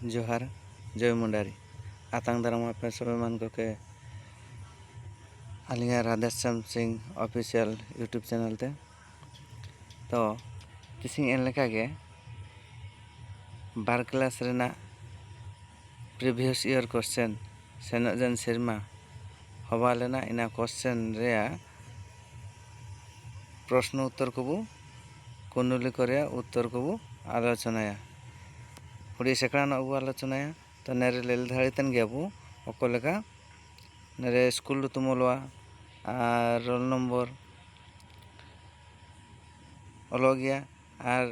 जोहार जय मुंडारी आतंग दाराम पे सब मान को के आलिया Radheshyam Singh official YouTube channel ते तो तिसिंग एन लेका गे बार क्लास रेना प्रीवियस ईयर क्वेश्चन सेनो जन सिरमा हवा लेना इना क्वेश्चन रेया प्रश्न उत्तर को कुंडली करे उत्तर को आलोचनाया हुडी सेकड़ा अबू आलोचनाया तो नेरे लेल धाड़ीतन गे अबू ओकोलेका नेरे स्कूल तुमलवा और रोल नम्बर ओलो गया और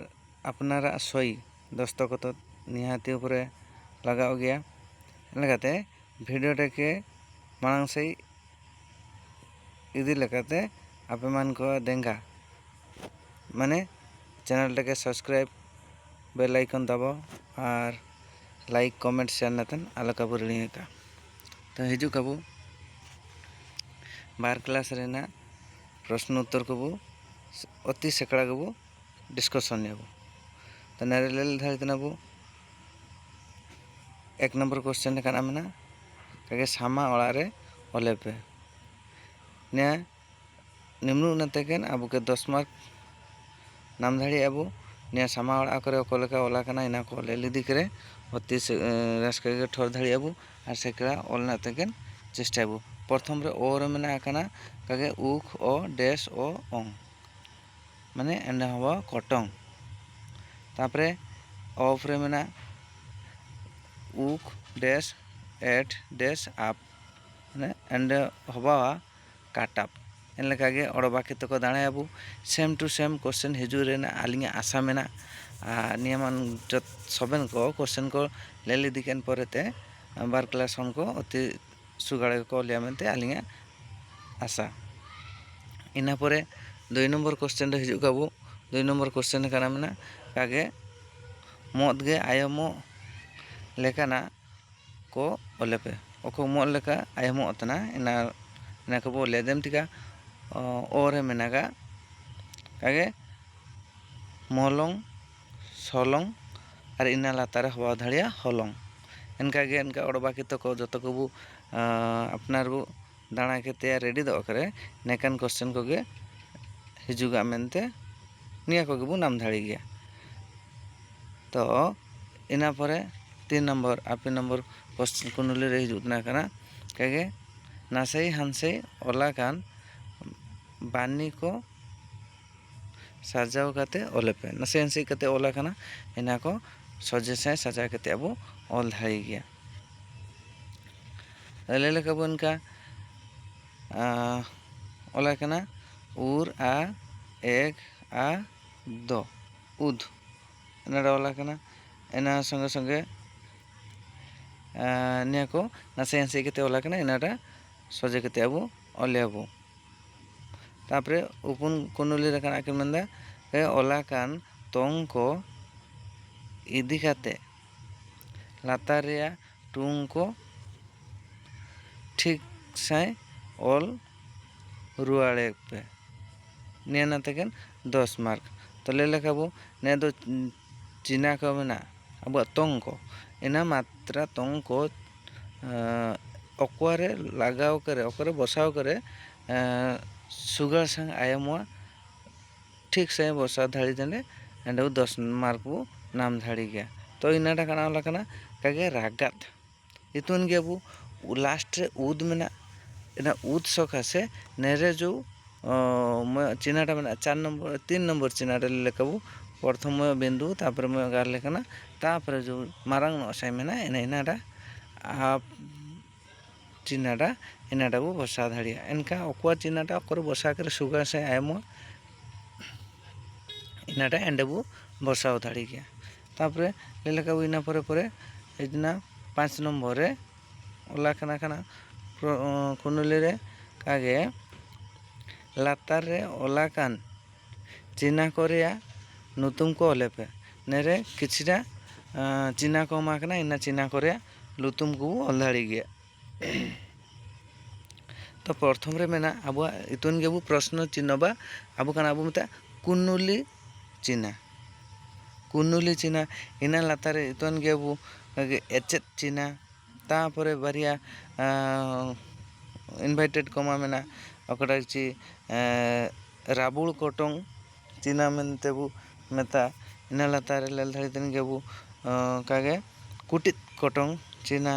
अपनारा सई दस्तखत निहाती उपरे लगाओ गया लगाते वीडियो टेके मांग से इदी लगाते आपे मान को देंगा माने चैनल टेके सब्सक्राइब बेल आइकन दबाओ और लाइक कमेंट शेयर नतन आलो काबू रेडी का तो हिजू काबू बार क्लास रेना प्रश्न उत्तर को अति सेकड़ा को डिस्कशन नेबो तो नेरे लेल धारित नबो एक नंबर क्वेश्चन काना मेना कागे सामा ओड़ा रे ओलेपे ने निम्नु नतेकेन आबू के 10 मार्क नाम धाड़ी आबू ने सामा ओड़ा करे ओकोलेका ओला काना इना को ले लिदी करे अति रास्का के ठोर धाड़ी आबू और सेकड़ा ओल नतेकेन चेष्टा आबू प्रथम रे ओर मेना काना कागे उख ओ डैश ओ ओंग माने एंड हवा कटंग तापरे ऑफ रे मेना उख डैश एट डैश आप माने एंड हवा काटाप एन लेकागे ओड़बाकी तको दाणे आबू सेम टू सेम क्वेश्चन हिजू रेना आलिंगा आशा मेना नियमन जत सबन को क्वेश्चन को ले लिदी केन परेते बार क्लास हम को अति सुगाड़े को लिया मेनते आलिंगा आशा इना परे 2 नंबर क्वेश्चन रे हिजू काबू 2 नंबर क्वेश्चन काना मेना कागे मत गे आयमो लेकाना को ओलेपे ओको मत लेका आयमो तना इना को बोले देम तिका और मेनागा कागे मलंग सलंग और इना लातारे हवा धाड़िया हलंग इनका इनका ओड़बाकी तो जो को बू अपनार बू दाणा के तैयार रेडी दो करे नेकान क्वेश्चन को गे हिजुगा मेनते निया को बू नाम धाड़ी गया तो इना परे 3 नंबर आपी नंबर क्वेश्चन कुंडली रे हिजुना कना कागे नासई हानसई ओला कान बानी को साजाव काते ओलेपे नासई हानसई काते ओला काना इना को सजे से सजा काते अबू ओल धाड़ी गया लेले कबू इनका ओला काना उर आ एक आ दो उद इना ओला काना इना संगे संगे निया को नासई हानसई काते ओला काना इनाटा सजे काते अबू ओले अबू तापरे उपुन कुंडली रे काना के मेंदा ए ओला कान तोंग को इदी काते लातार रेया टुंग को ठीक साय ओल रुआड़े पे निया नातेकेन 10 मार्क तो ले लेखाबो ने दो चीना को मेना अब तोंग को इना मात्रा तोंग को ओक्वारे लगाव करे ओकरे बसाव करे सुगर संग आयमवा ठीक से बसा धाड़ी देने एंड 10 मार्क वो नाम धाड़ी गया तो इनाटा काना ओला काना कागे रागात इतुन गे अबू लास्ट रे उद मेना इना उद सकासे नेरे जो चिनाटा मेना 4 नंबर 3 नंबर चिनाटा लेकाबू प्रथम बिंदु तापर म गार लेकाना तापर जो मारंग नसाय मेना इनाटा आप चिनाटा इनाटा बो बसा धाड़िया इनका ओकुआ चिनाटा ओकर बसा करे सुगा से आयमो इनाटा एंडबू बसा धाड़ी गया तापर लेकाबू इना परे परे इजना 5 नंबर रे ओला काना काना कुंडली रे कागे लातार रे ओला कान चीना कोरिया नुतुम को ओलेपे नेरे किछिटा चीना को माकना इना चीना कोरिया लुतुम को ओलाड़ी गया तो प्रथम रे मेना अब इतुन गेबू प्रश्न चिन्ह बा अब काना अब मता कुंडली चिना इना लातारे इतुन गेबू ᱮᱪᱮᱫ ᱪᱤᱱᱦᱟ तापरे बारिया इनभाइटेड कमा मेना अकड़ा ची राबुल कोटोंग चिना मेनते बु मेता इना लातारे लेल धाड़ी तन गेबु कागे कुटित कोटोंग चिना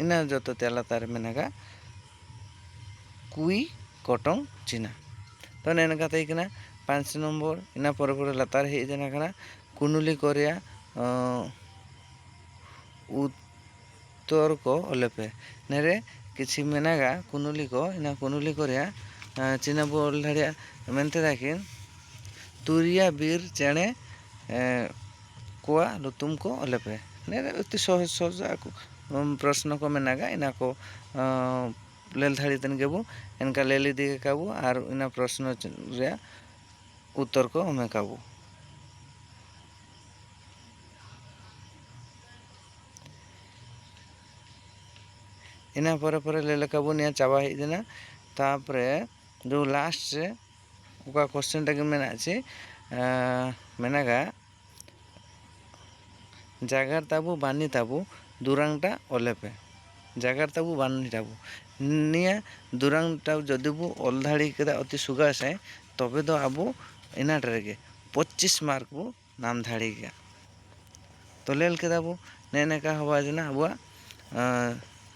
इना जतो ते लातारे मेनागा कुई कोटोंग चिना तो नेना कथाई कना 5 नंबर इना परे परे लातार हे देना कना कुनुली कोरिया उत्तर को ओलेपे नेरे किछि मेनागा कुनुली को इना कुनुली कोरिया चिना बोल धाड़िया मेनते दाकिन तुरिया बीर चेणे कोआ लुतुम को ओलेपे नेरे अति सहज सहज प्रश्न को मेनागा इना को लेल धाड़ी तन गेबु इनका लेली दिगे काबू और इना प्रश्न रे उत्तर को हमें काबू इना परे परे ले लेकाबू निया चाबा हे देना तापरे जो लास्ट से ओका क्वेश्चन टाके मेना छी मेनागा जागार ताबू बानी ताबू दुरांगटा ओलेपे जागार ताबू बानी ताबू निया दुरांगटा जदिबू ओलधाड़ी केदा अति सुगास है तबे दो आबू इनाटरेगे 25 मार्क बू नाम धाड़ी गया तो लेल केदाबू नेने का हवा जना आबुआ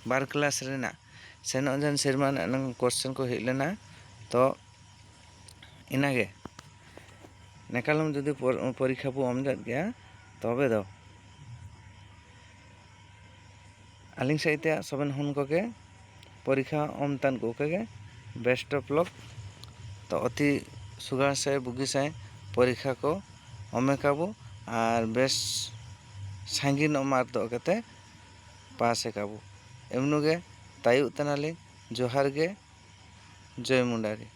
बार क्लास रेना सेनो जन शर्मा नंग क्वेश्चन को हेलेना तो इनागे नेकालम जदि परीक्षा बू अमजात गया तबे दो आलिंग साइते सबन हन को के परीक्षा अमतान को के बेस्ट ऑफ लक तो अति सुगार से बुगी से परीक्षा को अमेकाबू और बेस सांगिन मार्क दो कते पास काबू एमनुगे तायु तनाले जोहार गे जय मुंडारी।